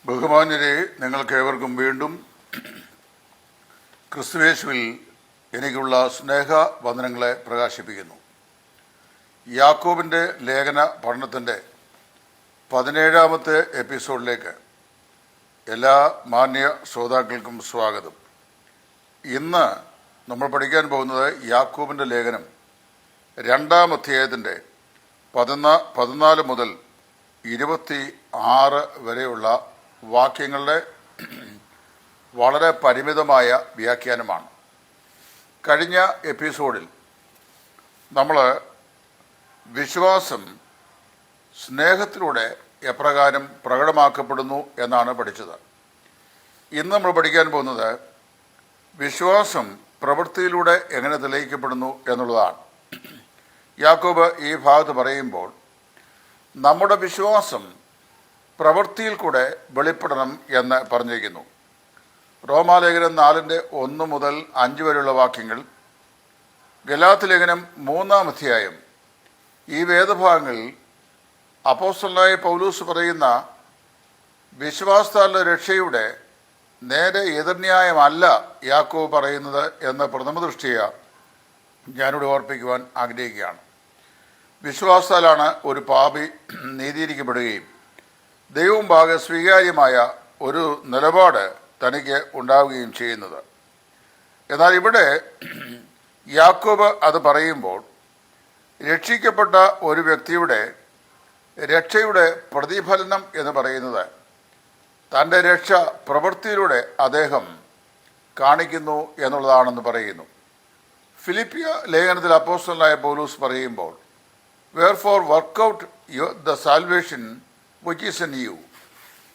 ബഹുമാന്യരെ, നിങ്ങൾക്കേവർക്കും വീണ്ടും ക്രിസ്തുയേശുവിൽ എനിക്കുള്ള സ്നേഹവന്ദനങ്ങളെ പ്രകാശിപ്പിക്കുന്നു. യാക്കോബിൻ്റെ ലേഖന പഠനത്തിൻ്റെ 17ാമത്തെ എപ്പിസോഡിലേക്ക് എല്ലാ മാന്യ ശ്രോതാക്കൾക്കും സ്വാഗതം. ഇന്ന് നമ്മൾ പഠിക്കാൻ പോകുന്നത് യാക്കോബിൻ്റെ ലേഖനം 2-ാം അധ്യായത്തിൻ്റെ 14 മുതൽ 26 വരെയുള്ള വാക്യങ്ങളുടെ വളരെ പരിമിതമായ വ്യാഖ്യാനമാണ്. കഴിഞ്ഞ എപ്പിസോഡിൽ നമ്മൾ വിശ്വാസം സ്നേഹത്തിലൂടെ എപ്രകാരം പ്രകടമാക്കപ്പെടുന്നു എന്നാണ് പഠിച്ചത്. ഇന്ന് നമ്മൾ പഠിക്കാൻ പോകുന്നത് വിശ്വാസം പ്രവൃത്തിയിലൂടെ എങ്ങനെ തെളിയിക്കപ്പെടുന്നു എന്നുള്ളതാണ്. യാക്കോബ് ഈ ഭാഗത്ത് പറയുമ്പോൾ നമ്മുടെ വിശ്വാസം പ്രവൃത്തിയിൽ കൂടെ വെളിപ്പെടണം എന്ന് പറഞ്ഞിരിക്കുന്നു. റോമാലേഖനം 4:1 മുതൽ 5 വരെയുള്ള വാക്യങ്ങൾ, ഗലാത്യ ലേഖനം 3-ാം അധ്യായം, ഈ വേദഭാഗങ്ങളിൽ അപ്പോസ്തലനായ പൗലൂസ് പറയുന്ന വിശ്വാസത്താലുള്ള രക്ഷയുടെ നേരെ എതിർന്യായമല്ല യാക്കോബ് പറയുന്നത് എന്ന് പ്രഥമ ദൃഷ്ടിയ ഞാനിവിടെ ഓർപ്പിക്കുവാൻ ആഗ്രഹിക്കുകയാണ്. വിശ്വാസത്താലാണ് ഒരു പാപി നീതീകരിക്കപ്പെടുകയും ദൈവമുമ്പാകെ സ്വീകാര്യമായ ഒരു നിലപാട് തനിക്ക് ഉണ്ടാവുകയും ചെയ്യുന്നത്. എന്നാൽ ഇവിടെ യാക്കോബ് അത് പറയുമ്പോൾ രക്ഷിക്കപ്പെട്ട ഒരു വ്യക്തിയുടെ രക്ഷയുടെ പ്രതിഫലനം എന്ന് പറയുന്നത് തൻ്റെ രക്ഷ പ്രവൃത്തിയിലൂടെ അദ്ദേഹം കാണിക്കുന്നു എന്നുള്ളതാണെന്ന് പറയുന്നു. ഫിലിപ്പിയ ലേഖനത്തിൽ അപ്പോസ്തലനായ പൗലൂസ് പറയുമ്പോൾ wherefore work out the salvation which is in you,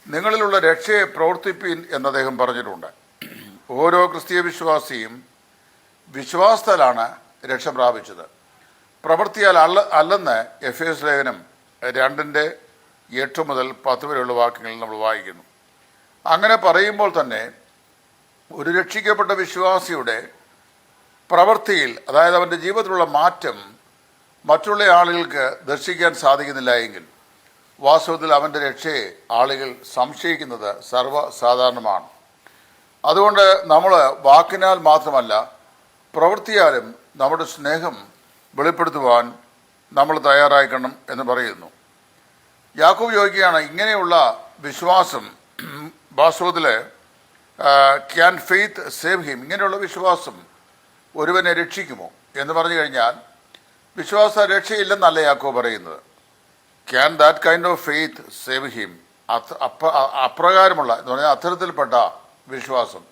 നിങ്ങളിലുള്ള രക്ഷയെ പ്രവർത്തിപ്പീൻ എന്ന് അദ്ദേഹം പറഞ്ഞിട്ടുണ്ട്. ഓരോ ക്രിസ്തീയ വിശ്വാസിയും വിശ്വാസത്താലാണ് രക്ഷ പ്രാപിച്ചത്, പ്രവൃത്തിയാൽ അല്ലെന്ന് എഫേസ് ലേഖനം 2:8 മുതൽ 10 വരെയുള്ള വാക്യങ്ങളിൽ നമ്മൾ വായിക്കുന്നു. അങ്ങനെ പറയുമ്പോൾ തന്നെ ഒരു രക്ഷിക്കപ്പെട്ട വിശ്വാസിയുടെ പ്രവൃത്തിയിൽ, അതായത് അവൻ്റെ ജീവിതത്തിലുള്ള മാറ്റം മറ്റുള്ള ആളുകൾക്ക് ദർശിക്കാൻ സാധിക്കുന്നില്ല എങ്കിൽ വാസ്തവത്തിൽ അവൻ്റെ രക്ഷയെ ആളുകൾ സംശയിക്കുന്നത് സർവ്വസാധാരണമാണ്. അതുകൊണ്ട് നമ്മൾ വാക്കിനാൽ മാത്രമല്ല പ്രവൃത്തിയാലും നമ്മുടെ സ്നേഹം വെളിപ്പെടുത്തുവാൻ നമ്മൾ തയ്യാറായിക്കണം എന്ന് പറയുന്നു. യാക്കോബ് ചോദിക്കുകയാണ്, ഇങ്ങനെയുള്ള വിശ്വാസം വാസ്തവത്തിൽ ക്യാൻ ഫെയ്ത്ത് സേവ് ഹിം, ഇങ്ങനെയുള്ള വിശ്വാസം ഒരുവനെ രക്ഷിക്കുമോ എന്ന് പറഞ്ഞു കഴിഞ്ഞാൽ വിശ്വാസ രക്ഷയില്ലെന്നല്ല യാക്കോബ് പറയുന്നത്. Can that kind of faith save him, അപ്രകാരമുള്ള എന്ന് പറഞ്ഞാൽ അത്തരത്തിൽപ്പെട്ട വിശ്വാസം,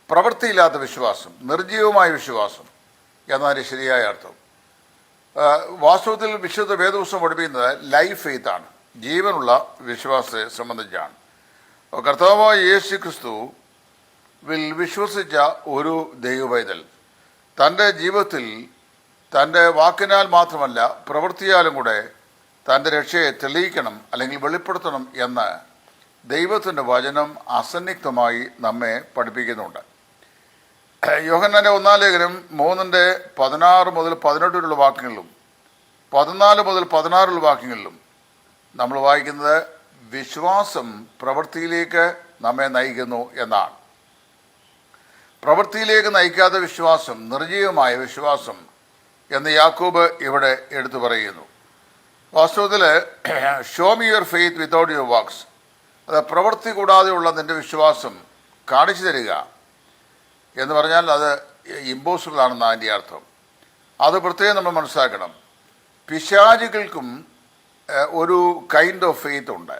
പ്രവൃത്തിയില്ലാത്ത വിശ്വാസം, നിർജ്ജീവമായ വിശ്വാസം എന്നതിൻ്റെ ശരിയായ അർത്ഥം. വാസ്തവത്തിൽ വിശുദ്ധ വേദപുസ്തകം പഠിപ്പിക്കുന്നത് ലൈഫ് ഫെയ്ത്താണ്, ജീവനുള്ള വിശ്വാസത്തെ സംബന്ധിച്ചാണ്. കർത്താവായ യേശു ക്രിസ്തു വിശ്വസിച്ച ഒരു ദൈവപൈതൽ തൻ്റെ ജീവിതത്തിൽ തൻ്റെ വാക്കിനാൽ മാത്രമല്ല പ്രവൃത്തിയാലും കൂടെ തൻ്റെ രക്ഷയെ തെളിയിക്കണം അല്ലെങ്കിൽ വെളിപ്പെടുത്തണം എന്ന് ദൈവത്തിൻ്റെ വചനം അസന്നിഗ്ധമായി നമ്മെ പഠിപ്പിക്കുന്നുണ്ട്. യോഹന്നാൻ്റെ 1-ാം ലേഖനം 3:16 മുതൽ 18 വരെയുള്ള വാക്യങ്ങളിലും 14 മുതൽ 16 വാക്യങ്ങളിലും നമ്മൾ വായിക്കുന്നത് വിശ്വാസം പ്രവൃത്തിയിലേക്ക് നമ്മെ നയിക്കുന്നു എന്നാണ്. പ്രവൃത്തിയിലേക്ക് നയിക്കാത്ത വിശ്വാസം നിർജ്ജീവമായ വിശ്വാസം എന്ന് യാക്കോബ് ഇവിടെ എടുത്തു പറയുന്നു. വാസ്തവത്തിൽ show me your faith without your works, അത് പ്രവൃത്തി കൂടാതെയുള്ള നിൻ്റെ വിശ്വാസം കാണിച്ചു തരിക എന്ന് പറഞ്ഞാൽ അത് ഇമ്പോസിബിൾ ആണെന്ന് അതിൻ്റെ അർത്ഥം. അത് പ്രത്യേകം നമ്മൾ മനസ്സിലാക്കണം. പിശാചുകൾക്കും ഒരു കൈൻഡ് ഓഫ് ഫെയ്ത്ത് ഉണ്ട്.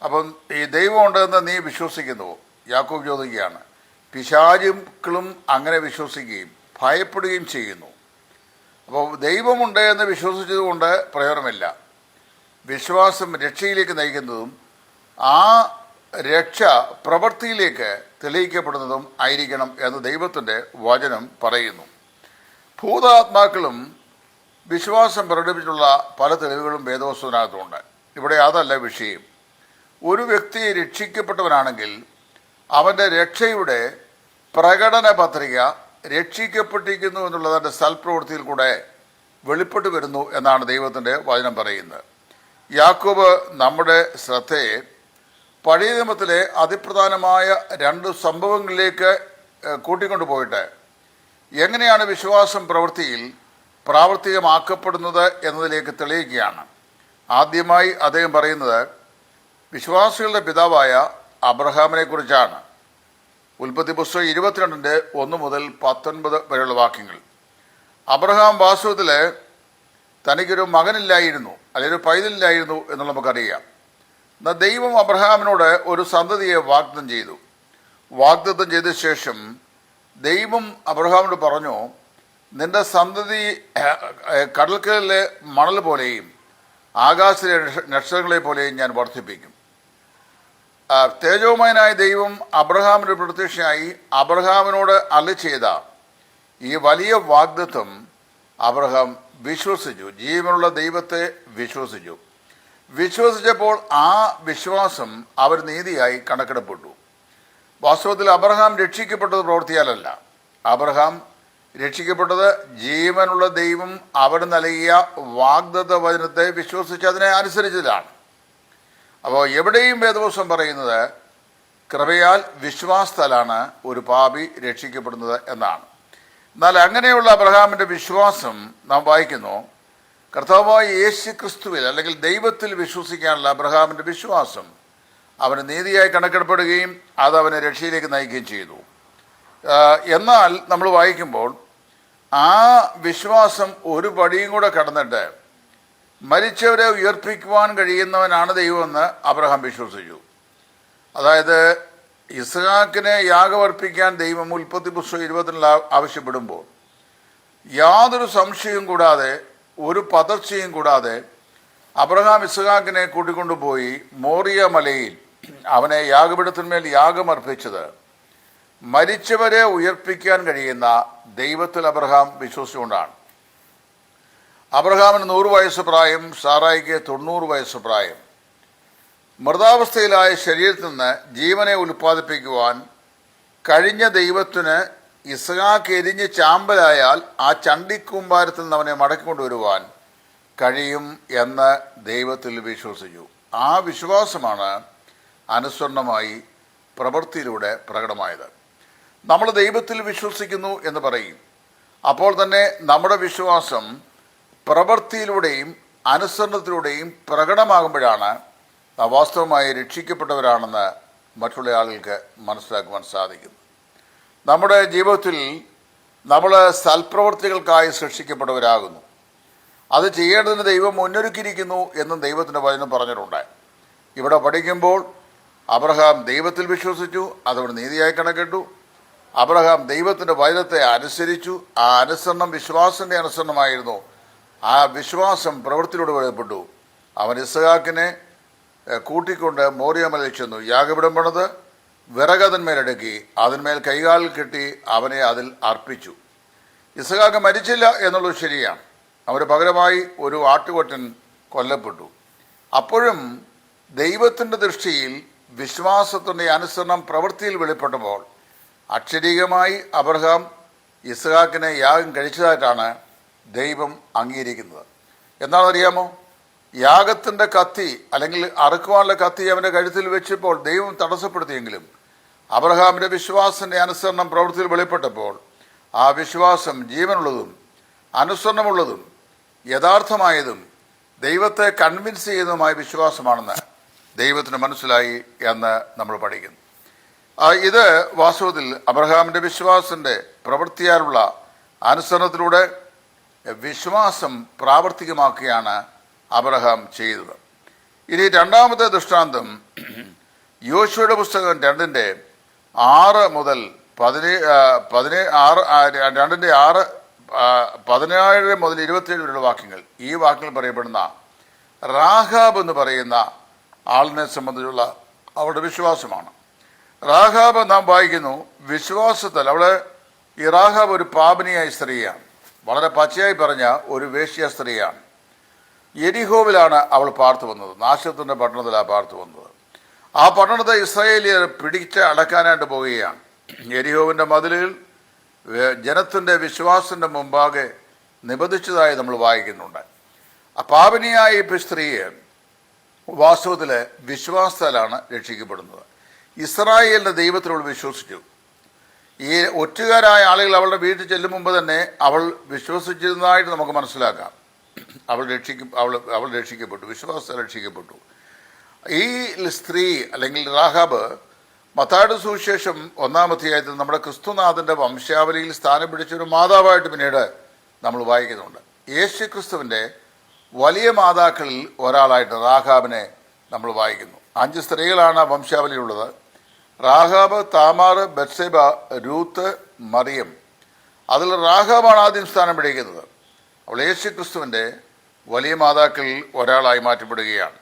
അപ്പം ഈ ദൈവം ഉണ്ടെന്ന് നീ വിശ്വസിക്കുന്നുവോ? യാക്കോബ് ചോദിക്കുകയാണ്. പിശാചുക്കളും അങ്ങനെ വിശ്വസിക്കുകയും ഭയപ്പെടുകയും ചെയ്യുന്നു. അപ്പോൾ ദൈവമുണ്ട് എന്ന് വിശ്വസിച്ചതുകൊണ്ട് പ്രയോജനമില്ല. വിശ്വാസം രക്ഷയിലേക്ക് നയിക്കുന്നതും ആ രക്ഷ പ്രവൃത്തിയിലേക്ക് തെളിയിക്കപ്പെടുന്നതും ആയിരിക്കണം എന്ന് ദൈവത്തിൻ്റെ വചനം പറയുന്നു. ഭൂതാത്മാക്കളും വിശ്വാസം പ്രകടിപ്പിച്ചുള്ള പല തെളിവുകളും വേദപുസ്തകത്തിനകത്തുണ്ട്. ഇവിടെ അതല്ല വിഷയം. ഒരു വ്യക്തി രക്ഷിക്കപ്പെട്ടവനാണെങ്കിൽ അവൻ്റെ രക്ഷയുടെ പ്രകടന പത്രിക രക്ഷിക്കപ്പെട്ടിരിക്കുന്നു എന്നുള്ളതിൻ്റെ സൽപ്രവൃത്തിയിൽ കൂടെ വെളിപ്പെട്ടു വരുന്നു എന്നാണ് ദൈവത്തിൻ്റെ വചനം പറയുന്നത്. യാക്കോബ് നമ്മുടെ ശ്രദ്ധയെ പഴയ നിയമത്തിലെ അതിപ്രധാനമായ രണ്ട് സംഭവങ്ങളിലേക്ക് കൂട്ടിക്കൊണ്ടുപോയിട്ട് എങ്ങനെയാണ് വിശ്വാസം പ്രവൃത്തിയിൽ പ്രാവർത്തികമാക്കപ്പെടുന്നത് എന്നതിലേക്ക് തെളിയിക്കുകയാണ്. ആദ്യമായി അദ്ദേഹം പറയുന്നത് വിശ്വാസികളുടെ പിതാവായ അബ്രഹാമിനെ കുറിച്ചാണ്. ഉൽപ്പത്തി പുസ്തകം 22:1 മുതൽ 19 വരെയുള്ള വാക്യങ്ങൾ. അബ്രഹാം വാസ്തവത്തിൽ തനിക്കൊരു മകനില്ലായിരുന്നു, അല്ലെങ്കിൽ ഒരു പൈതലില്ലായിരുന്നു എന്നുള്ള നമുക്കറിയാം. എന്നാൽ ദൈവം അബ്രഹാമിനോട് ഒരു സന്തതിയെ വാഗ്ദത്തം ചെയ്തു. വാഗ്ദത്തം ചെയ്ത ശേഷം ദൈവം അബ്രഹാമിനോട് പറഞ്ഞു, നിന്റെ സന്തതി കടൽക്കലിലെ മണൽ പോലെയും ആകാശത്തിലെ നക്ഷത്രങ്ങളെ പോലെയും ഞാൻ വർദ്ധിപ്പിക്കും. തേജോമയനായ ദൈവം അബ്രഹാമിന് പ്രത്യക്ഷമായി അബ്രഹാമിനോട് അരുളി ചെയ്ത ഈ വലിയ വാഗ്ദത്തം അബ്രഹാം വിശ്വസിച്ചു. ജീവനുള്ള ദൈവത്തെ വിശ്വസിച്ചു. വിശ്വസിച്ചപ്പോൾ ആ വിശ്വാസം അവർ നീതിയായി കണക്കിടപ്പെട്ടു. വാസ്തവത്തിൽ അബ്രഹാം രക്ഷിക്കപ്പെട്ടത് പ്രവൃത്തിയാലല്ല. അബ്രഹാം രക്ഷിക്കപ്പെട്ടത് ജീവനുള്ള ദൈവം അവന് നൽകിയ വാഗ്ദത്ത വചനത്തെ വിശ്വസിച്ച് അതിനെ അനുസരിച്ചതാണ്. അപ്പോൾ എവിടെയും വേദപുസ്തകം പറയുന്നത് കൃപയാൽ വിശ്വാസത്താലാണ് ഒരു പാപി രക്ഷിക്കപ്പെടുന്നത് എന്നാണ്. എന്നാൽ അങ്ങനെയുള്ള അബ്രഹാമിൻ്റെ വിശ്വാസം നാം വായിക്കുന്നു, കർത്താവായ യേശു ക്രിസ്തുവിൽ അല്ലെങ്കിൽ ദൈവത്തിൽ വിശ്വസിക്കാനുള്ള അബ്രഹാമിൻ്റെ വിശ്വാസം അവന് നീതിയായി കണക്കിടപ്പെടുകയും അത് അവനെ രക്ഷയിലേക്ക് നയിക്കുകയും ചെയ്തു. എന്നാൽ നമ്മൾ വായിക്കുമ്പോൾ ആ വിശ്വാസം ഒരു പടിയും കൂടെ കടന്നിട്ട് മരിച്ചവരെ ഉയർപ്പിക്കുവാൻ കഴിയുന്നവനാണ് ദൈവമെന്ന് അബ്രഹാം വിശ്വസിച്ചു. അതായത് ഇസ്ഹാക്കിനെ യാഗമർപ്പിക്കാൻ ദൈവം ഉൽപ്പത്തി പുസ്തകം 20 ആവശ്യപ്പെടുമ്പോൾ യാതൊരു സംശയവും കൂടാതെ ഒരു പതർച്ചയും കൂടാതെ അബ്രഹാം ഇസ്ഹാക്കിനെ കൂട്ടിക്കൊണ്ടുപോയി മോറിയ മലയിൽ അവനെ യാഗപീഠത്തിന്മേൽ യാഗമർപ്പിച്ചത് മരിച്ചവരെ ഉയർപ്പിക്കാൻ കഴിയുന്ന ദൈവത്തിൽ അബ്രഹാം വിശ്വസിച്ചുകൊണ്ടാണ്. അബ്രഹാമിന് 100 വയസ്സ് പ്രായം, സാറായിക്ക് 90 വയസ്സ് പ്രായം. മൃതാവസ്ഥയിലായ ശരീരത്തിൽ നിന്ന് ജീവനെ ഉൽപ്പാദിപ്പിക്കുവാൻ കഴിഞ്ഞ ദൈവത്തിന് ഇസ്ഹാക്ക് എരിഞ്ഞ് ചാമ്പലായാൽ ആ ചണ്ടിക്കൂമ്പാരത്തിൽ നിന്ന് അവനെ മടക്കിക്കൊണ്ടുവരുവാൻ കഴിയും എന്ന് ദൈവത്തിൽ വിശ്വസിച്ചു. ആ വിശ്വാസമാണ് അനുസരണമായി പ്രവൃത്തിയിലൂടെ പ്രകടമായത്. നമ്മൾ ദൈവത്തിൽ വിശ്വസിക്കുന്നു എന്ന് പറയും. അപ്പോൾ തന്നെ നമ്മുടെ വിശ്വാസം പ്രവൃത്തിയിലൂടെയും അനുസരണത്തിലൂടെയും പ്രകടമാകുമ്പോഴാണ് വാസ്തവമായി രക്ഷിക്കപ്പെട്ടവരാണെന്ന് മറ്റുള്ള ആളുകൾക്ക് മനസ്സിലാക്കുവാൻ സാധിക്കുന്നു. നമ്മുടെ ജീവിതത്തിൽ നമ്മൾ സൽപ്രവൃത്തികൾക്കായി സൃഷ്ടിക്കപ്പെട്ടവരാകുന്നു. അത് ചെയ്യേണ്ടതിന് ദൈവം മുന്നൊരുക്കിയിരിക്കുന്നു എന്നും ദൈവത്തിൻ്റെ വചനം പറഞ്ഞിട്ടുണ്ട്. ഇവിടെ പഠിക്കുമ്പോൾ അബ്രഹാം ദൈവത്തിൽ വിശ്വസിച്ചു, അതവിടെ നീതിയായി കണക്കിട്ടു. അബ്രഹാം ദൈവത്തിൻ്റെ വചനത്തെ അനുസരിച്ചു. ആ അനുസരണം വിശ്വാസത്തിൻ്റെ അനുസരണമായിരുന്നു. ആ വിശ്വാസം പ്രവൃത്തിയിലൂടെ വെളിപ്പെട്ടു. അവൻ ഇസ്ഹാക്കിനെ കൂട്ടിക്കൊണ്ട് മോറിയമലയിൽ ചെന്നു. യാഗപീഠം പണിത് വിറകതിന്മേലെടുക്കി അതിന്മേൽ കൈകാലിൽ കെട്ടി അവനെ അതിൽ അർപ്പിച്ചു. ഇസ്ഹാക്ക് മരിച്ചില്ല എന്നുള്ളത് ശരിയാണ്. അവന് പകരമായി ഒരു ആട്ടുകൊറ്റൻ കൊല്ലപ്പെട്ടു. അപ്പോഴും ദൈവത്തിൻ്റെ ദൃഷ്ടിയിൽ വിശ്വാസത്തിൻ്റെ അനുസരണം പ്രവൃത്തിയിൽ വെളിപ്പെട്ടപ്പോൾ അക്ഷരീകമായി അബ്രഹാം ഇസ്ഹാക്കിനെ യാഗം കഴിച്ചതായിട്ടാണ് ദൈവം അംഗീകരിക്കുന്നത്. എന്താണെന്നറിയാമോ? യാഗത്തിൻ്റെ കത്തി അല്ലെങ്കിൽ അറുക്കുവാനുള്ള കത്തി അവൻ്റെ കഴുത്തിൽ വെച്ചപ്പോൾ ദൈവം തടസ്സപ്പെടുത്തിയെങ്കിലും അബ്രഹാമിൻ്റെ വിശ്വാസത്തിൻ്റെ അനുസരണം പ്രവൃത്തിയിൽ വെളിപ്പെട്ടപ്പോൾ ആ വിശ്വാസം ജീവനുള്ളതും അനുസരണമുള്ളതും യഥാർത്ഥമായതും ദൈവത്തെ കൺവിൻസ് ചെയ്യുന്നതുമായ വിശ്വാസമാണെന്ന് ദൈവത്തിന് മനസ്സിലായി എന്ന് നമ്മൾ പഠിക്കുന്നു. ഇത് വാസ്തവത്തിൽ അബ്രഹാമിൻ്റെ വിശ്വാസത്തിൻ്റെ പ്രവൃത്തിയാലുള്ള അനുസരണത്തിലൂടെ വിശ്വാസം പ്രാവർത്തികമാക്കുകയാണ് അബ്രഹാം ചെയ്തത്. ഇനി രണ്ടാമത്തെ ദൃഷ്ടാന്തം യോശുവയുടെ പുസ്തകം 2:6 മുതൽ 17 മുതൽ 27 വരെയുള്ള വാക്യങ്ങൾ. ഈ വാക്യങ്ങൾ പറയപ്പെടുന്ന റാഹാബ് എന്ന് പറയുന്ന ആളിനെ സംബന്ധിച്ചുള്ള അവരുടെ വിശ്വാസമാണ്. റാഹാബ് നാം വായിക്കുന്നു, വിശ്വാസത്തിൽ അവള് ഈ റാഹാബ് ഒരു പാപിനിയായ സ്ത്രീയാണ്. വളരെ പച്ചയായി പറഞ്ഞ ഒരു വേശ്യ സ്ത്രീയാണ്. യെരിഹോവിലാണ് അവൾ പാർത്തു വന്നത്. നാശത്തിൻ്റെ പട്ടണത്തിലാണ് പാർത്തു വന്നത്. ആ പട്ടണത്തെ ഇസ്രായേലിയർ പിടിച്ച് അടക്കാനായിട്ട് പോവുകയാണ്. യെരിഹോവിൻ്റെ മതിലുകൾ ജനത്തിൻ്റെ വിശ്വാസത്തിൻ്റെ മുമ്പാകെ നിബന്ധിച്ചതായി നമ്മൾ വായിക്കുന്നുണ്ട്. ആ പാപിനിയായ ഈ സ്ത്രീയെ വാസ്തവത്തിൽ വിശ്വാസത്താലാണ് രക്ഷിക്കപ്പെടുന്നത്. ഇസ്രായേലിൻ്റെ ദൈവത്തിനോട് വിശ്വസിച്ചു. ഈ ഒറ്റുകാരായ ആളുകൾ അവളുടെ വീട്ടിൽ ചെല്ലും മുമ്പ് തന്നെ അവൾ വിശ്വസിച്ചിരുന്നതായിട്ട് നമുക്ക് മനസ്സിലാക്കാം. അവൾ രക്ഷിക്കപ്പെട്ടു, വിശ്വാസത്താൽ രക്ഷിക്കപ്പെട്ടു. ഈ സ്ത്രീ അല്ലെങ്കിൽ രാഹാബ് മത്തായിയുടെ സുവിശേഷം 1-ാം അധ്യായത്തിൽ നമ്മുടെ ക്രിസ്തുനാഥൻ്റെ വംശാവലിയിൽ സ്ഥാനം പിടിച്ചൊരു മാതാവായിട്ട് പിന്നീട് നമ്മൾ വായിക്കുന്നുണ്ട്. യേശു ക്രിസ്തുവിൻ്റെ വലിയ മാതാക്കളിൽ ഒരാളായിട്ട് രാഹാബിനെ നമ്മൾ വായിക്കുന്നു. 5 സ്ത്രീകളാണ് ആ വംശാവലിയിലുള്ളത്. Rahab, Tamar, Bathsheba, Ruth, Mariam. അതിൽ രാഹാബാണ് ആദ്യം സ്ഥാനം പിടിക്കുന്നത്. അവൾ യേശു ക്രിസ്തുവിൻ്റെ വലിയ മാതാക്കളിൽ ഒരാളായി മാറ്റപ്പെടുകയാണ്.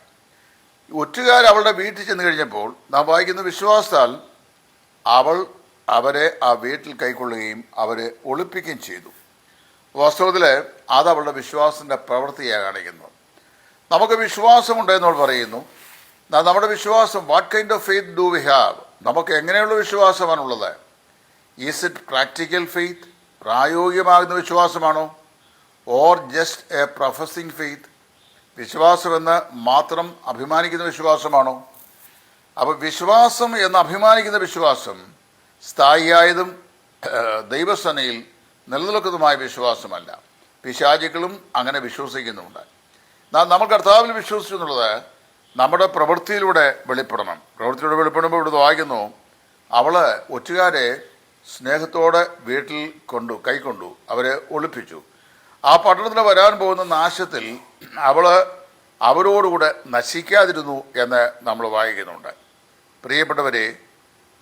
ഒറ്റുകാർ അവളുടെ വീട്ടിൽ ചെന്ന് കഴിഞ്ഞപ്പോൾ നാം വായിക്കുന്ന വിശ്വാസത്താൽ അവരെ ആ വീട്ടിൽ കൈക്കൊള്ളുകയും അവരെ ഒളിപ്പിക്കുകയും ചെയ്തു. വാസ്തവത്തിൽ അത് അവളുടെ വിശ്വാസത്തിൻ്റെ പ്രവൃത്തിയാണ് കാണിക്കുന്നത്. നമുക്ക് വിശ്വാസമുണ്ട് എന്നവൾ പറയുന്നു. നമ്മുടെ വിശ്വാസം, what kind of faith do we have? നമുക്ക് എങ്ങനെയുള്ള വിശ്വാസമാണുള്ളത്? Is it practical faith? പ്രായോഗികമാകുന്ന വിശ്വാസമാണോ? Or just a professing faith? വിശ്വാസമെന്ന് മാത്രം അഭിമാനിക്കുന്ന വിശ്വാസമാണോ? അപ്പോൾ വിശ്വാസം എന്ന് അഭിമാനിക്കുന്ന വിശ്വാസം സ്ഥായിയായതും ദൈവസേനയിൽ നിലനിൽക്കുന്നതുമായ വിശ്വാസമല്ല. പിശാചുക്കളും അങ്ങനെ വിശ്വസിക്കുന്നുണ്ട്. നമ്മൾ കർത്താവിൽ വിശ്വസിച്ചു എന്നുള്ളത് നമ്മുടെ പ്രവൃത്തിയിലൂടെ വെളിപ്പെടണം. പ്രവൃത്തിയിലൂടെ വെളിപ്പെടുമ്പോൾ ഇവിടെ വായിക്കുന്നു, അവൾ ഒറ്റുകാരെ സ്നേഹത്തോടെ വീട്ടിൽ കൈക്കൊണ്ടു, അവരെ ഒളിപ്പിച്ചു. ആ പട്ടണത്തിൽ വരാൻ പോകുന്ന നാശത്തിൽ അവരോടുകൂടെ നശിക്കാതിരുന്നു എന്ന് നമ്മൾ വായിക്കുന്നുണ്ട്. പ്രിയപ്പെട്ടവരെ,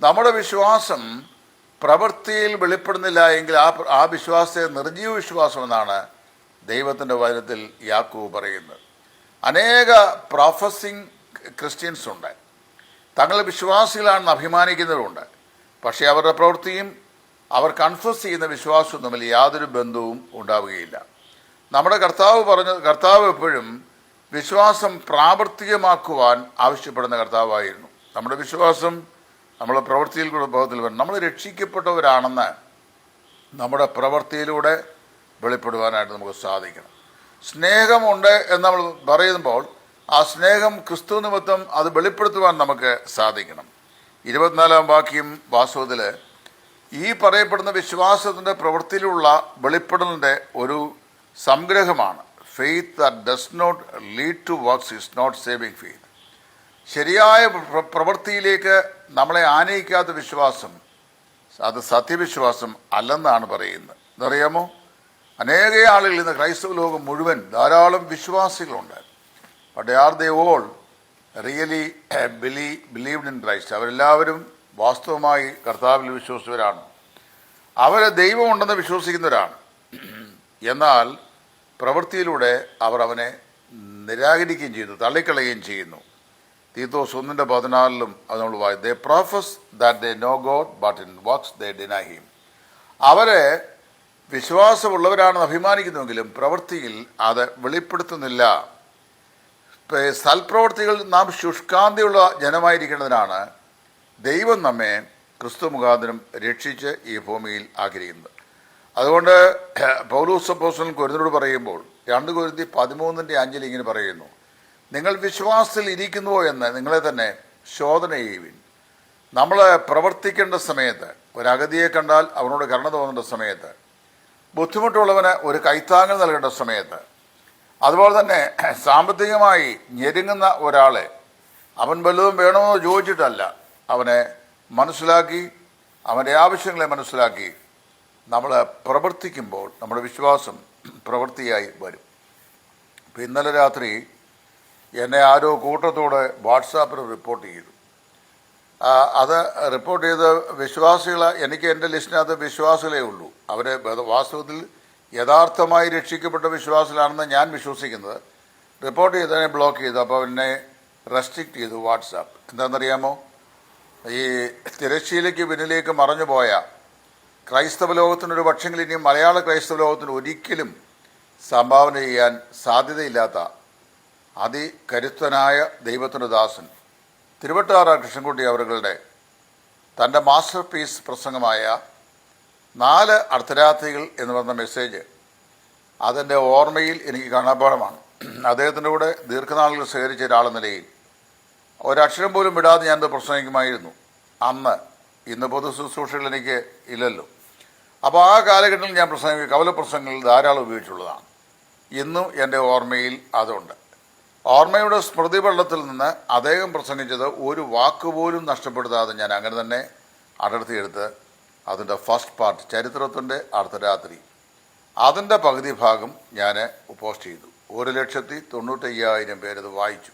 നമ്മുടെ വിശ്വാസം പ്രവൃത്തിയിൽ വെളിപ്പെടുന്നില്ല എങ്കിൽ ആ വിശ്വാസത്തെ നിർജീവ വിശ്വാസമെന്നാണ് ദൈവത്തിൻ്റെ വചനത്തിൽ യാക്കോബ് പറയുന്നത്. അനേക പ്രൊഫസിങ് ക്രിസ്ത്യൻസ് ഉണ്ട്. തങ്ങൾ വിശ്വാസികളാണെന്ന് അഭിമാനിക്കുന്നവരുണ്ട്. പക്ഷേ അവരുടെ പ്രവൃത്തിയും അവർ കൺഫസ് ചെയ്യുന്ന വിശ്വാസവും തമ്മിൽ യാതൊരു ബന്ധവും ഉണ്ടാവുകയില്ല. നമ്മുടെ കർത്താവ് എപ്പോഴും വിശ്വാസം പ്രാവർത്തികമാക്കുവാൻ ആവശ്യപ്പെടുന്ന കർത്താവായിരുന്നു. നമ്മുടെ വിശ്വാസം നമ്മുടെ പ്രവൃത്തിയിൽ വരണം. നമ്മൾ രക്ഷിക്കപ്പെട്ടവരാണെന്ന് നമ്മുടെ പ്രവൃത്തിയിലൂടെ വെളിപ്പെടുവാനായിട്ട് നമുക്ക് സാധിക്കണം. സ്നേഹമുണ്ട് എന്ന് നമ്മൾ പറയുമ്പോൾ ആ സ്നേഹം ക്രിസ്തു നിമിത്തം അത് വെളിപ്പെടുത്തുവാൻ നമുക്ക് സാധിക്കണം. 24-ാം വാക്യം വാസ്തവത്തിൽ ഈ പറയപ്പെടുന്ന വിശ്വാസത്തിൻ്റെ പ്രവൃത്തിയിലുള്ള വെളിപ്പെടലിൻ്റെ ഒരു സംഗ്രഹമാണ്. Faith that does not lead to works is not saving faith. ശരിയായ പ്രവൃത്തിയിലേക്ക് നമ്മളെ ആനയിക്കാത്ത വിശ്വാസം അത് സത്യവിശ്വാസം അല്ലെന്നാണ് പറയുന്നത്. എന്തറിയാമോ? അനേക ആളുകൾ ഇന്ന് ക്രൈസ്തവ ലോകം മുഴുവൻ ധാരാളം വിശ്വാസികളുണ്ട്. But are they all really believed in Christ? അവരെല്ലാവരും വാസ്തവമായി കർത്താവിൽ വിശ്വസിച്ചവരാണ്. അവർ ദൈവമുണ്ടെന്ന് വിശ്വസിക്കുന്നവരാണ്. എന്നാൽ പ്രവൃത്തിയിലൂടെ അവർ അവനെ നിരാകരിക്കുകയും ചെയ്തു, തള്ളിക്കളയുകയും ചെയ്യുന്നു. തീത്തോസ് 1:14 അത് നമ്മൾ വായിക്കും. They profess that they know God but in works they deny him. അവരെ വിശ്വാസമുള്ളവരാണെന്ന് അഭിമാനിക്കുന്നുവെങ്കിലും പ്രവൃത്തിയിൽ അത് വെളിപ്പെടുത്തുന്നില്ല. സൽപ്രവൃത്തികൾ നാം ശുഷ്കാന്തിയുള്ള ജനമായിരിക്കേണ്ടതിനാണ് ദൈവം നമ്മെ ക്രിസ്തു മുഖാന്തരം രക്ഷിച്ച് ഈ ഭൂമിയിൽ ആഗ്രഹിക്കുന്നത്. അതുകൊണ്ട് പൗലോസ് അപ്പോസ്തലൻ കൊരിന്ത്യരോട് പറയുമ്പോൾ 2 കൊരിന്ത്യർ 13:5 ഇങ്ങനെ പറയുന്നു, നിങ്ങൾ വിശ്വാസത്തിൽ ഇരിക്കുന്നുവോ എന്ന് നിങ്ങളെ തന്നെ ശോധന ചെയ്യുവിൻ. നമ്മൾ പ്രവർത്തിക്കേണ്ട സമയത്ത്, ഒരഗതിയെ കണ്ടാൽ അവനോട് കരുണ തോന്നേണ്ട സമയത്ത്, ബുദ്ധിമുട്ടുള്ളവന് ഒരു കൈത്താങ്ങൽ നൽകേണ്ട സമയത്ത്, അതുപോലെ തന്നെ സാമ്പത്തികമായി ഞെരുങ്ങുന്ന ഒരാളെ അവൻ വല്ലതും വേണമെന്ന് ചോദിച്ചിട്ടല്ല, അവനെ മനസ്സിലാക്കി അവൻ്റെ ആവശ്യങ്ങളെ മനസ്സിലാക്കി നമ്മൾ പ്രവർത്തിക്കുമ്പോൾ നമ്മുടെ വിശ്വാസം പ്രവൃത്തിയായി വരും. ഇപ്പം ഇന്നലെ രാത്രി എന്നെ ആരോ കൂട്ടത്തോടെ വാട്സാപ്പിൽ റിപ്പോർട്ട് ചെയ്തു. അത് റിപ്പോർട്ട് ചെയ്ത വിശ്വാസികൾ, എനിക്ക് എൻ്റെ ലിസ്റ്റിനകത്ത് വിശ്വാസികളേ ഉള്ളൂ. അവരെ വാസ്തവത്തിൽ യഥാർത്ഥമായി രക്ഷിക്കപ്പെട്ട വിശ്വാസികളാണെന്ന് ഞാൻ വിശ്വസിക്കുന്നത്. റിപ്പോർട്ട് ചെയ്തതിനെ ബ്ലോക്ക് ചെയ്തു. അപ്പോൾ എന്നെ റെസ്ട്രിക്റ്റ് ചെയ്തു വാട്സാപ്പ്. എന്താണെന്നറിയാമോ? ഈ തിരശ്ശീലയ്ക്ക് പിന്നിലേക്ക് മറഞ്ഞുപോയ ക്രൈസ്തവ ലോകത്തിനൊരു പക്ഷെങ്കിൽ ഇനി മലയാള ക്രൈസ്തവ ലോകത്തിന് ഒരിക്കലും സംഭാവന ചെയ്യാൻ സാധ്യതയില്ലാത്ത അതികരുത്തനായ ദൈവത്തിൻ്റെ ദാസൻ തിരുവട്ടാർ കൃഷ്ണൻകുട്ടി അവരുടെ തൻ്റെ മാസ്റ്റർ പീസ് പ്രസംഗമായ 4 അർദ്ധരാത്രികൾ എന്ന് പറഞ്ഞ മെസ്സേജ് അതെൻ്റെ ഓർമ്മയിൽ എനിക്ക് കാണാപ്പാടമാണ്. അദ്ദേഹത്തിൻ്റെ കൂടെ ദീർഘനാളുകൾ സഹകരിച്ച ഒരാളെന്ന നിലയിൽ ഒരക്ഷരം പോലും വിടാതെ ഞാനത് പ്രസംഗിക്കുമായിരുന്നു അന്ന്. ഇന്ന് പൊതു ശുശ്രൂഷകൾ എനിക്ക് ഇല്ലല്ലോ. അപ്പോൾ ആ കാലഘട്ടത്തിൽ ഞാൻ കവല പ്രസംഗങ്ങളിൽ ധാരാളം ഉപയോഗിച്ചുള്ളതാണ്. ഇന്നും എൻ്റെ ഓർമ്മയിൽ അതുണ്ട്. ഓർമ്മയുടെ സ്മൃതി വെള്ളത്തിൽ നിന്ന് അദ്ദേഹം പ്രസംഗിച്ചത് ഒരു വാക്കുപോലും നഷ്ടപ്പെടുത്താതെ ഞാൻ അങ്ങനെ തന്നെ അടർത്തിയെടുത്ത് അതിൻ്റെ ഫസ്റ്റ് പാർട്ട്, ചരിത്രത്തിൻ്റെ അർദ്ധരാത്രി, അതിൻ്റെ പകുതി ഭാഗം ഞാൻ പോസ്റ്റ് ചെയ്തു. 1,95,000 പേരത് വായിച്ചു.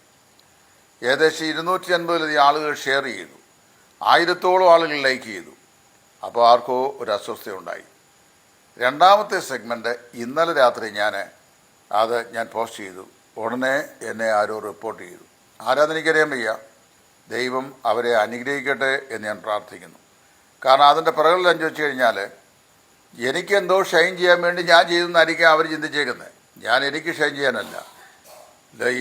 ഏകദേശം 250 ആളുകൾ ഷെയർ ചെയ്തു. 1000-ഓളം ആളുകൾ ലൈക്ക് ചെയ്തു. അപ്പോൾ ആർക്കോ ഒരു അസ്വസ്ഥയുണ്ടായി. രണ്ടാമത്തെ സെഗ്മെൻറ്റ് ഇന്നലെ രാത്രി ഞാൻ പോസ്റ്റ് ചെയ്തു. ഉടനെ എന്നെ ആരോ റിപ്പോർട്ട് ചെയ്തു. ആരാധനയ്ക്കറിയാൻ വയ്യ. ദൈവം അവരെ അനുഗ്രഹിക്കട്ടെ എന്ന് ഞാൻ പ്രാർത്ഥിക്കുന്നു. കാരണം അതിൻ്റെ പിറകിൽ ചോദിച്ചു കഴിഞ്ഞാൽ എനിക്കെന്തോ ഷൈൻ ചെയ്യാൻ വേണ്ടി ഞാൻ ചെയ്തെന്നായിരിക്കും അവർ ചിന്തിച്ചേക്കുന്നത്. എനിക്ക് ഷൈൻ ചെയ്യാനല്ല.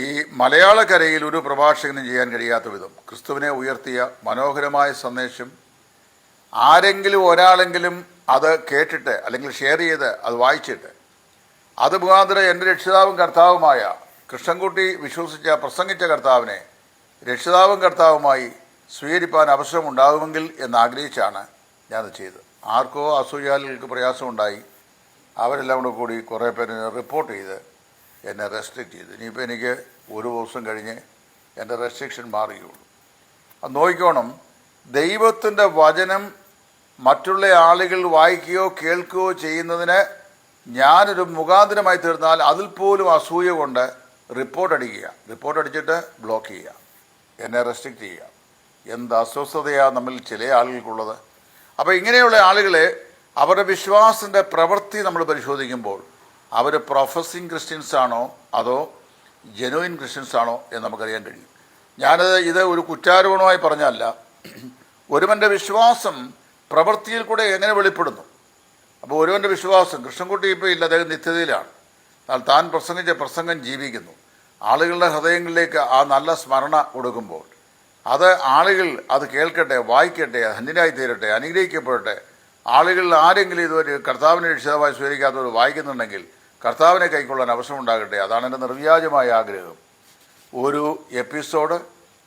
ഈ മലയാളക്കരയിൽ ഒരു പ്രഭാഷകനും ചെയ്യാൻ കഴിയാത്ത വിധം ക്രിസ്തുവിനെ ഉയർത്തിയ മനോഹരമായ സന്ദേശം ആരെങ്കിലും ഒരാളെങ്കിലും അത് കേട്ടിട്ട് അല്ലെങ്കിൽ ഷെയർ ചെയ്ത് അത് വായിച്ചിട്ട് അത് മുഖാന്തരം എൻ്റെ രക്ഷിതാവും കർത്താവുമായ കൃഷ്ണൻകുട്ടി പ്രസംഗിച്ച കർത്താവിനെ രക്ഷിതാവും കർത്താവുമായി സ്വീകരിപ്പാൻ അവസരമുണ്ടാകുമെങ്കിൽ എന്നാഗ്രഹിച്ചാണ് ഞാനത് ചെയ്തത്. ആർക്കോ അസൂയാലുകൾക്ക് പ്രയാസമുണ്ടായി. അവരെല്ലാം കൂടി കുറേ പേര് റിപ്പോർട്ട് ചെയ്ത് എന്നെ റെസ്ട്രിക്റ്റ് ചെയ്തു. ഇനിയിപ്പോൾ എനിക്ക് ഒരു ദിവസം കഴിഞ്ഞ് എൻ്റെ റെസ്ട്രിക്ഷൻ മാറുകയുള്ളൂ. അത് നോക്കിക്കോണം. ദൈവത്തിൻ്റെ വചനം മറ്റുള്ള ആളുകൾ വായിക്കുകയോ കേൾക്കുകയോ ചെയ്യുന്നതിന് ഞാനൊരു മുഖാന്തരമായി തീർന്നാൽ അതിൽ പോലും അസൂയ കൊണ്ട് റിപ്പോർട്ട് അടിച്ചിട്ട് ബ്ലോക്ക് ചെയ്യുക, എന്നെ റെസ്ട്രിക്റ്റ് ചെയ്യുക. എന്ത് അസ്വസ്ഥതയാണ് നമ്മിൽ ചില ആളുകൾക്കുള്ളത്. അപ്പോൾ ഇങ്ങനെയുള്ള ആളുകളെ അവരുടെ വിശ്വാസത്തിൻ്റെ പ്രവൃത്തി നമ്മൾ പരിശോധിക്കുമ്പോൾ അവർ പ്രൊഫസിങ് ക്രിസ്ത്യൻസ് ആണോ അതോ ജെനുവിൻ ക്രിസ്ത്യൻസ് ആണോ എന്ന് നമുക്കറിയാൻ കഴിയും. ഇത് ഒരു കുറ്റാരോപണമായി പറഞ്ഞല്ല. ഒരുവൻ്റെ വിശ്വാസം പ്രവൃത്തിയിൽ കൂടെ എങ്ങനെ വെളിപ്പെടുന്നു. അപ്പോൾ ഒരുവൻ്റെ വിശ്വാസം, കൃഷ്ണൻകുട്ടി ഇപ്പോൾ ഇല്ല, അദ്ദേഹം നിത്യതയിലാണ്. എന്നാൽ താൻ പ്രസംഗിച്ച പ്രസംഗം ജീവിക്കുന്നു. ആളുകളുടെ ഹൃദയങ്ങളിലേക്ക് ആ നല്ല സ്മരണ കൊടുക്കുമ്പോൾ ആളുകൾ അത് കേൾക്കട്ടെ, വായിക്കട്ടെ, ധന്യരായി തീരട്ടെ, അനുഗ്രഹിക്കപ്പെടട്ടെ. ആളുകളിൽ ആരെങ്കിലും ഇതുവരെ കർത്താവിനെ രക്ഷിതാവായി സ്വീകരിക്കാത്തവർ വായിക്കുന്നുണ്ടെങ്കിൽ കർത്താവിനെ കൈക്കൊള്ളാൻ അവസരമുണ്ടാകട്ടെ. അതാണ് എൻ്റെ നിർവ്യാജമായ ആഗ്രഹം. ഒരു എപ്പിസോഡ്,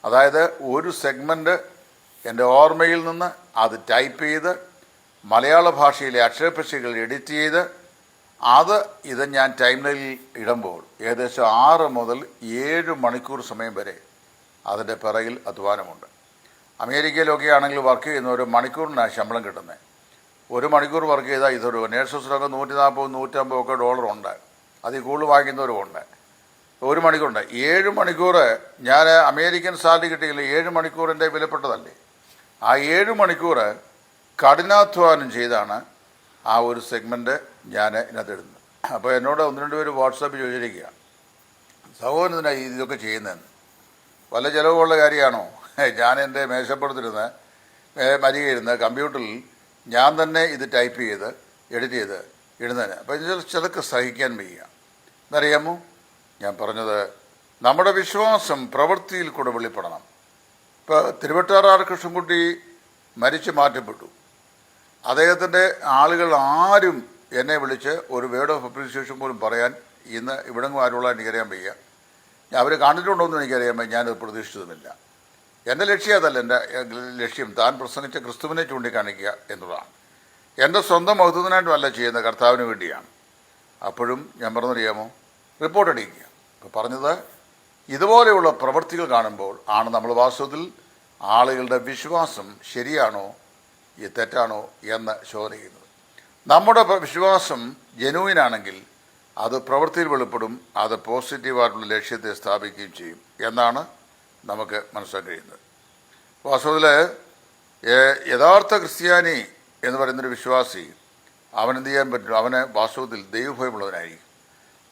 അതായത് ഒരു സെഗ്മെൻറ്റ് എൻ്റെ ഓർമ്മയിൽ നിന്ന് അത് ടൈപ്പ് ചെയ്ത് മലയാള ഭാഷയിലെ അക്ഷരപ്പിശകൾ എഡിറ്റ് ചെയ്ത് ഇത് ഞാൻ ടൈം ലൈനിൽ ഇടുമ്പോൾ ഏകദേശം 6 മുതൽ 7 മണിക്കൂർ സമയം വരെ അതിൻ്റെ പിറകിൽ അധ്വാനമുണ്ട്. അമേരിക്കയിലൊക്കെ ആണെങ്കിൽ വർക്ക് ചെയ്യുന്ന ഒരു മണിക്കൂറിനാണ് ശമ്പളം കിട്ടുന്നത്. 1 മണിക്കൂർ വർക്ക് ചെയ്താൽ ഇതൊരു നേഴ്സസിനൊക്കെ $140-150 ഒക്കെ ഡോളറുണ്ട്. അതിൽ കൂടുതൽ വാങ്ങിക്കുന്നവരുമുണ്ട്. 1 മണിക്കൂറുണ്ട്. 7 മണിക്കൂർ ഞാൻ അമേരിക്കൻ സാലറി കിട്ടിയില്ല. 7 മണിക്കൂറിൻ്റെ വിലപ്പെട്ടതല്ലേ. ആ 7 മണിക്കൂർ കഠിനാധ്വാനം ചെയ്താണ് ആ ഒരു സെഗ്മെൻറ്റ് ഞാൻ ഇതിനകത്ത് ഇടുന്നത്. അപ്പോൾ എന്നോട് 1-2 പേര് വാട്സാപ്പിൽ ചോദിച്ചിരിക്കുക, സഹോദരനായി ഇതൊക്കെ ചെയ്യുന്നതെന്ന്. വല്ല ചിലവുള്ള കാര്യമാണോ? ഞാൻ എൻ്റെ മേശപ്പുറത്തിരുന്ന് മരികയിരുന്ന് കമ്പ്യൂട്ടറിൽ ഞാൻ തന്നെ ഇത് ടൈപ്പ് ചെയ്ത് എഡിറ്റ് ചെയ്ത് ഇടുന്നതിന്. അപ്പോൾ ചിലക്ക് സഹിക്കാൻ വയ്യ. എന്നറിയാമോ ഞാൻ പറഞ്ഞത്? നമ്മുടെ വിശ്വാസം പ്രവൃത്തിയിൽ കൂടെ വെളിപ്പെടണം. ഇപ്പോൾ തിരുവട്ടാർ കൃഷ്ണൻകുട്ടി മരിച്ചു മാറ്റപ്പെട്ടു. അദ്ദേഹത്തിൻ്റെ ആളുകൾ ആരും എന്നെ വിളിച്ച് ഒരു വേർഡ് ഓഫ് അപ്രീസിയേഷൻ പോലും പറയാൻ ഇന്ന് ഇവിടെങ്ങും ആരുള്ള എനിക്കറിയാൻ വയ്യ. അവർ കണ്ടിട്ടുണ്ടോ എന്ന് എനിക്കറിയാൻ വയ്യ. ഞാനത് പ്രതീക്ഷിച്ചതുമില്ല. എൻ്റെ ലക്ഷ്യം അതല്ല. എൻ്റെ ലക്ഷ്യം താൻ പ്രസംഗിച്ച ക്രിസ്തുവിനെ ചൂണ്ടിക്കാണിക്കുക എന്നുള്ളതാണ്. എൻ്റെ സ്വന്തം മഹത്വത്തിനായിട്ടുമല്ല ചെയ്യുന്ന, കർത്താവിന് വേണ്ടിയാണ്. അപ്പോഴും ഞാൻ പറഞ്ഞറിയാമോ, റിപ്പോർട്ട് അടിക്കുക. ഇപ്പോൾ പറഞ്ഞത് ഇതുപോലെയുള്ള പ്രവൃത്തികൾ കാണുമ്പോൾ ആണ് നമ്മൾ വാസ്തവത്തിൽ ആളുകളുടെ വിശ്വാസം ശരിയാണോ തെറ്റാണോ എന്ന് ശോധന ചെയ്യുന്നത്. നമ്മുടെ വിശ്വാസം ജെനുവിനാണെങ്കിൽ അത് പ്രവൃത്തിയിൽ വെളിപ്പെടും. അത് പോസിറ്റീവായിട്ടുള്ള ലക്ഷ്യത്തെ സ്ഥാപിക്കുകയും ചെയ്യും എന്നാണ് നമുക്ക് മനസ്സിലാക്കാൻ കഴിയുന്നത്. വാസ്തവത്തിൽ യഥാർത്ഥ ക്രിസ്ത്യാനി എന്ന് പറയുന്നൊരു വിശ്വാസി അവനെന്ത് ചെയ്യാൻ പറ്റും? അവന് വാസ്തവത്തിൽ ദൈവഭയമുള്ളവനായിരിക്കും.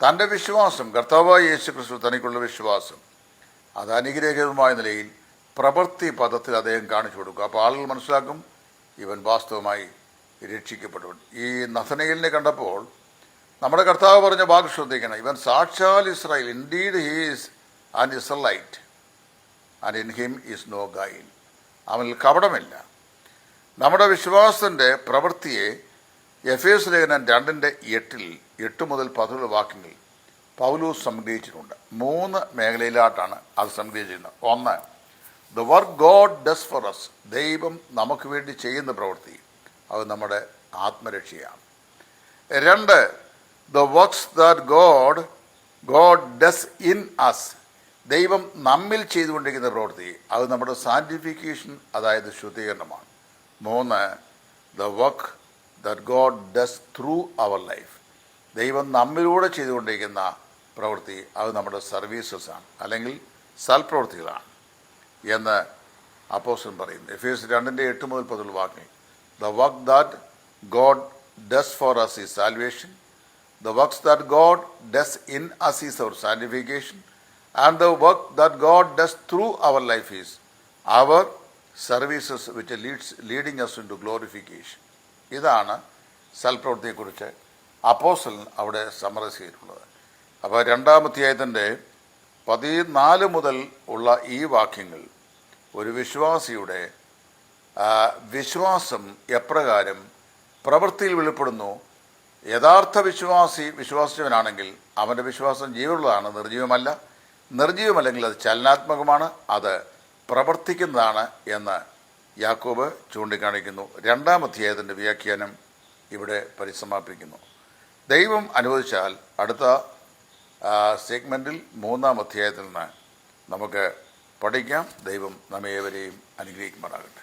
തൻ്റെ വിശ്വാസം, കർത്താവായ യേശു ക്രിസ്തു തനിക്കുള്ള വിശ്വാസം, അത് അനുഗ്രഹീതമായ നിലയിൽ പ്രവൃത്തി പദത്തിൽ അദ്ദേഹം കാണിച്ചു കൊടുക്കും. അപ്പോൾ ആളുകൾ മനസ്സിലാക്കും ഇവൻ വാസ്തവമായി രക്ഷിക്കപ്പെട്ടവൻ. ഈ നഥനയേലിനെ കണ്ടപ്പോൾ നമ്മുടെ കർത്താവ് പറഞ്ഞ വാക്ക് ശ്രദ്ധിക്കണം. ഇവൻ സാക്ഷാൽ Israel, indeed he is an Israelite and in him is no guile. അവനിൽ കപടമില്ല. നമ്മുടെ വിശ്വാസത്തിൻ്റെ പ്രവൃത്തിയെ എഫേസ് ലേഖനം 2:8 8 മുതൽ 10 വാക്യങ്ങൾ പൗലോസ് സംഗ്രഹിച്ചിട്ടുണ്ട്. 3 മേഖലയിലായിട്ടാണ് അത് സംഗ്രഹിച്ചിരുന്നത്. ഒന്ന്, the work God does for us, ദൈവം നമുക്ക് വേണ്ടി ചെയ്യുന്ന പ്രവൃത്തി, അത് നമ്മുടെ ആത്മരക്ഷയാണ്. 2, the works that God does in us, ദൈവം നമ്മിൽ ചെയ്തുകൊണ്ടിരിക്കുന്ന പ്രവൃത്തി, അത് നമ്മുടെ സാന്റിഫിക്കേഷൻ, അതായത് ശുദ്ധീകരണമാണ്. 3, the work that God does through our life, ദൈവം നമ്മിലൂടെ ചെയ്തുകൊണ്ടിരിക്കുന്ന പ്രവൃത്തി, അത് നമ്മുടെ സർവീസസ് ആണ്, അല്ലെങ്കിൽ സൽപ്രവൃത്തികളാണ് എന്ന് അപ്പോസ്തലൻ പറയുന്നു. എഫേസ്യർ 2:8 മുതൽ 10 വാക്യങ്ങൾ. The work that God does for us is salvation, the works that God does in us is our sanctification, and the work that God does through our life is our services which leading us into glorification. ഇതാണ് സൽപ്രവൃത്തിയെക്കുറിച്ച് അപ്പോസ്തലൻ അവിടെ summarise ചെയ്തിട്ടുള്ളത്. അപ്പോൾ 2-ാം അധ്യായത്തിൻ്റെ 14 മുതൽ ഉള്ള ഈ വാക്യങ്ങൾ ഒരു വിശ്വാസിയുടെ വിശ്വാസം എപ്രകാരം പ്രവൃത്തിയിൽ വെളിപ്പെടുന്നു. യഥാർത്ഥ വിശ്വാസിച്ചവനാണെങ്കിൽ അവൻ്റെ വിശ്വാസം ജീവനുള്ളതാണ്, നിർജീവമല്ല. നിർജീവമല്ലെങ്കിൽ അത് ചലനാത്മകമാണ്, അത് പ്രവർത്തിക്കുന്നതാണ് എന്ന് യാക്കോബ് ചൂണ്ടിക്കാണിക്കുന്നു. 2-ാം അധ്യായത്തിൻ്റെ വ്യാഖ്യാനം ഇവിടെ പരിസമാപിക്കുന്നു. ദൈവം അനുവദിച്ചാൽ അടുത്ത സെഗ്മെൻറ്റിൽ 3-ാം അധ്യായത്തിൽ നിന്ന് നമുക്ക് പഠിക്കാം. ദൈവം നമ്മേവരെയും അനുഗ്രഹിക്കുമാറാകട്ടെ.